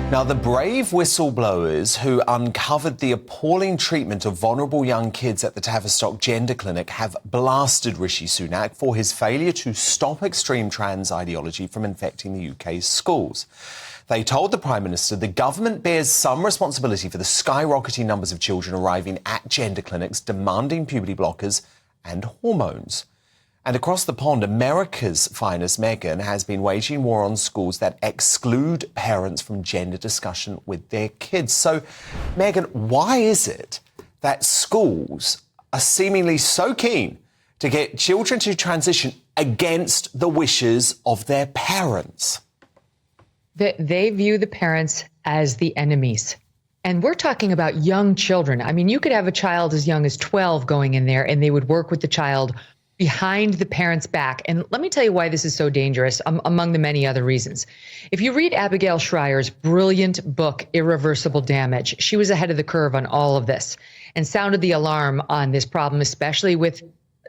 Now, the brave whistleblowers who uncovered the appalling treatment of vulnerable young kids at the Tavistock Gender Clinic have blasted Rishi Sunak for his failure to stop extreme trans ideology from infecting the UK's schools. They told the Prime Minister the government bears some responsibility for the skyrocketing numbers of children arriving at gender clinics demanding puberty blockers and hormones. And across the pond, America's finest Megyn has been waging war on schools that exclude parents from gender discussion with their kids. So, Megyn, why is it that schools are seemingly so keen to get children to transition against the wishes of their parents? They view the parents as the enemies. And we're talking about young children. I mean, you could have a child as young as 12 going in there and they would work with the child behind the parent's back. And let me tell you why this is so dangerous, among the many other reasons. If you read Abigail Shrier's brilliant book, Irreversible Damage, she was ahead of the curve on all of this and sounded the alarm on this problem, especially with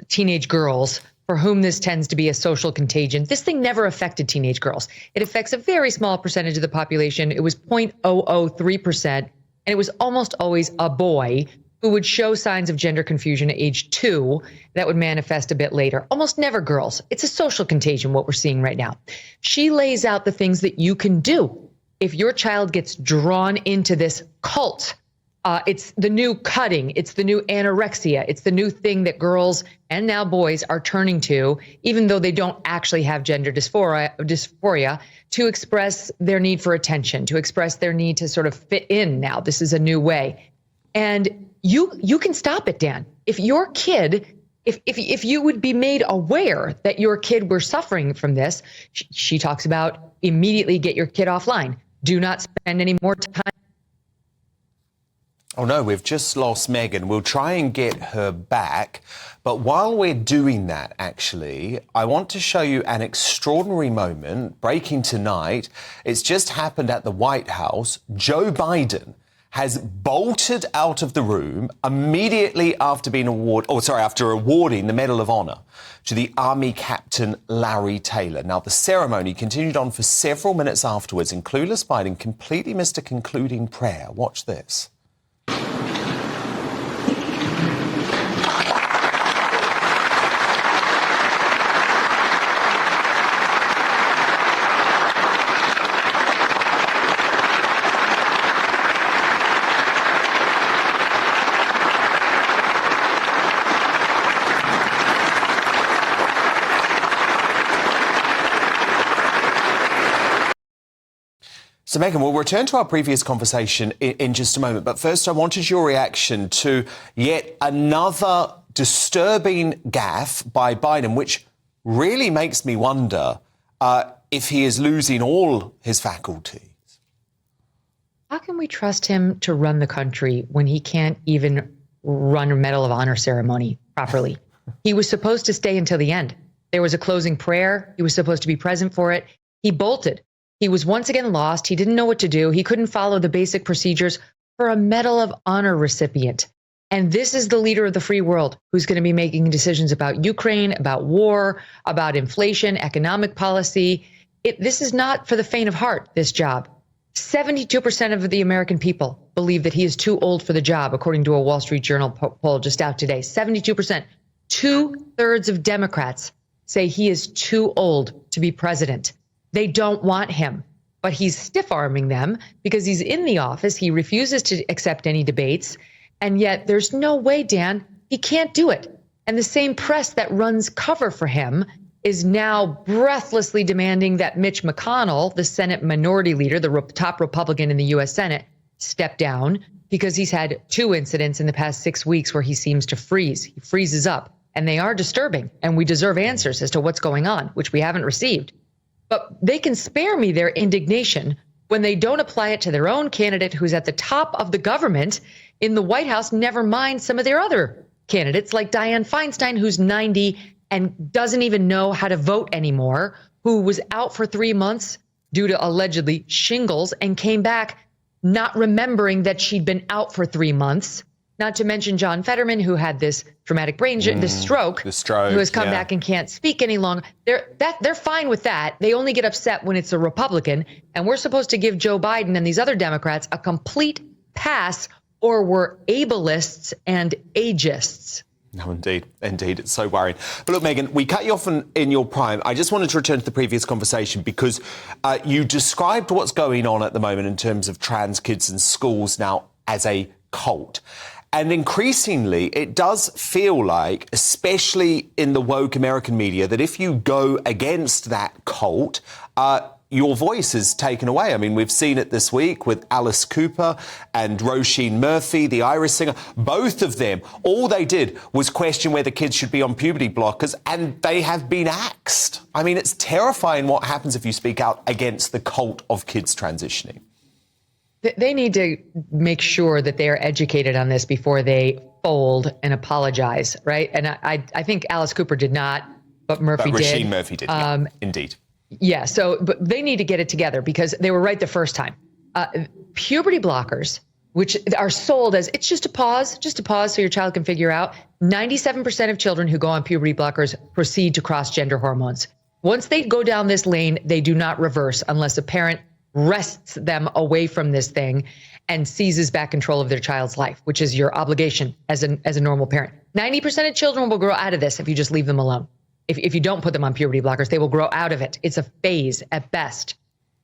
teenage girls for whom this tends to be a social contagion. This thing never affected teenage girls. It affects a very small percentage of the population. It was 0.003%, and it was almost always a boy who would show signs of gender confusion at age 2 that would manifest a bit later. Almost never girls. It's a social contagion, what we're seeing right now. She lays out the things that you can do if your child gets drawn into this cult. It's the new cutting. It's the new anorexia. It's the new thing that girls and now boys are turning to, even though they don't actually have gender dysphoria, to express their need for attention, to express their need to sort of fit in now. This is a new way. And you can stop it, Dan. If your kid, if you would be made aware that your kid were suffering from this, she talks about immediately get your kid offline. Do not spend any more time. Oh no, we've just lost Megyn. We'll try and get her back. But while we're doing that, actually, I want to show you an extraordinary moment breaking tonight. It's just happened at the White House. Joe Biden has bolted out of the room immediately after after awarding the Medal of Honor to the Army Captain Larry Taylor. Now, the ceremony continued on for several minutes afterwards, and clueless Biden completely missed a concluding prayer. Watch this. So, Megyn, we'll return to our previous conversation in just a moment. But first, I wanted your reaction to yet another disturbing gaffe by Biden, which really makes me wonder if he is losing all his faculties. How can we trust him to run the country when he can't even run a Medal of Honor ceremony properly? He was supposed to stay until the end. There was a closing prayer. He was supposed to be present for it. He bolted. He was once again lost. He didn't know what to do. He couldn't follow the basic procedures for a Medal of Honor recipient. And this is the leader of the free world who's going to be making decisions about Ukraine, about war, about inflation, economic policy. This is not for the faint of heart, this job. 72% of the American people believe that he is too old for the job, according to a Wall Street Journal poll just out today. 72%. 2/3 of Democrats say he is too old to be president. They don't want him, but he's stiff-arming them because he's in the office. He refuses to accept any debates, and yet there's no way, Dan, he can't do it. And the same press that runs cover for him is now breathlessly demanding that Mitch McConnell, the Senate Minority Leader, the top Republican in the U.S. Senate, step down because he's had 2 incidents in the past 6 weeks where he seems to freeze. He freezes up, and they are disturbing, and we deserve answers as to what's going on, which we haven't received. But they can spare me their indignation when they don't apply it to their own candidate who's at the top of the government in the White House, never mind some of their other candidates like Dianne Feinstein, who's 90 and doesn't even know how to vote anymore, who was out for 3 months due to allegedly shingles and came back not remembering that she'd been out for 3 months. Not to mention John Fetterman, who had this traumatic brain, this stroke, who has come back and can't speak any longer. They're fine with that. They only get upset when it's a Republican. And we're supposed to give Joe Biden and these other Democrats a complete pass, or we're ableists and ageists. No, indeed. It's so worrying. But look, Megyn, we cut you off in your prime. I just wanted to return to the previous conversation because you described what's going on at the moment in terms of trans kids in schools now as a cult. And increasingly, it does feel like, especially in the woke American media, that if you go against that cult, your voice is taken away. I mean, we've seen it this week with Alice Cooper and Roisin Murphy, the Irish singer. Both of them, all they did was question whether kids should be on puberty blockers, and they have been axed. I mean, it's terrifying what happens if you speak out against the cult of kids transitioning. They need to make sure that they are educated on this before they fold and apologize, right? And I think Alice Cooper did not, but Murphy did. Roisin Murphy did, yeah, indeed. Yeah, but they need to get it together because they were right the first time. Puberty blockers, which are sold as it's just a pause so your child can figure out. 97% of children who go on puberty blockers proceed to cross gender hormones. Once they go down this lane, they do not reverse unless a parent wrests them away from this thing and seizes back control of their child's life, which is your obligation as a normal parent. 90% of children will grow out of this if you just leave them alone. If you don't put them on puberty blockers, they will grow out of it. It's a phase at best.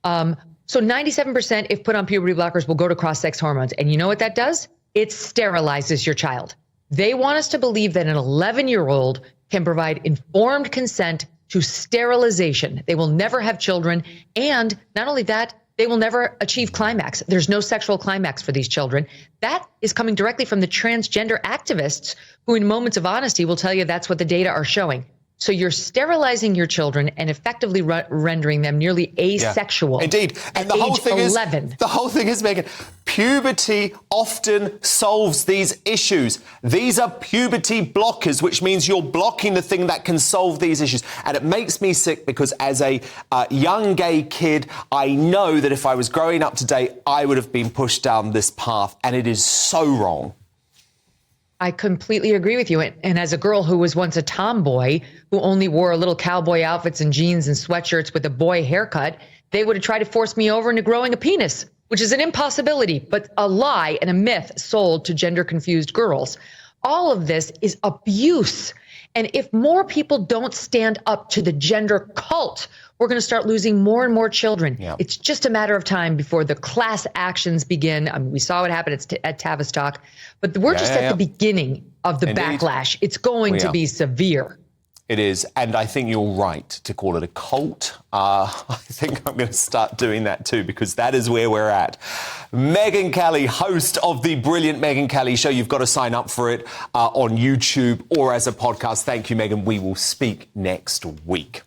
So 97%, if put on puberty blockers, will go to cross-sex hormones. And you know what that does? It sterilizes your child. They want us to believe that an 11-year-old can provide informed consent to sterilization. They will never have children. And not only that, they will never achieve climax. There's no sexual climax for these children. That is coming directly from the transgender activists who in moments of honesty will tell you that's what the data are showing. So you're sterilizing your children and effectively rendering them nearly asexual. Yeah, indeed. And at age 11. The whole thing is, Megyn, puberty often solves these issues. These are puberty blockers, which means you're blocking the thing that can solve these issues. And it makes me sick because as a young gay kid, I know that if I was growing up today, I would have been pushed down this path. And it is so wrong. I completely agree with you. And as a girl who was once a tomboy, who only wore little cowboy outfits and jeans and sweatshirts with a boy haircut, they would have tried to force me over into growing a penis, which is an impossibility, but a lie and a myth sold to gender-confused girls. All of this is abuse. And if more people don't stand up to the gender cult, we're going to start losing more and more children. Yeah. It's just a matter of time before the class actions begin. I mean, we saw what happened at Tavistock, but we're just at the beginning of the backlash. It's going to be severe. It is. And I think you're right to call it a cult. I think I'm going to start doing that too, because that is where we're at. Megyn Kelly, host of the brilliant Megyn Kelly Show. You've got to sign up for it on YouTube or as a podcast. Thank you, Megyn. We will speak next week.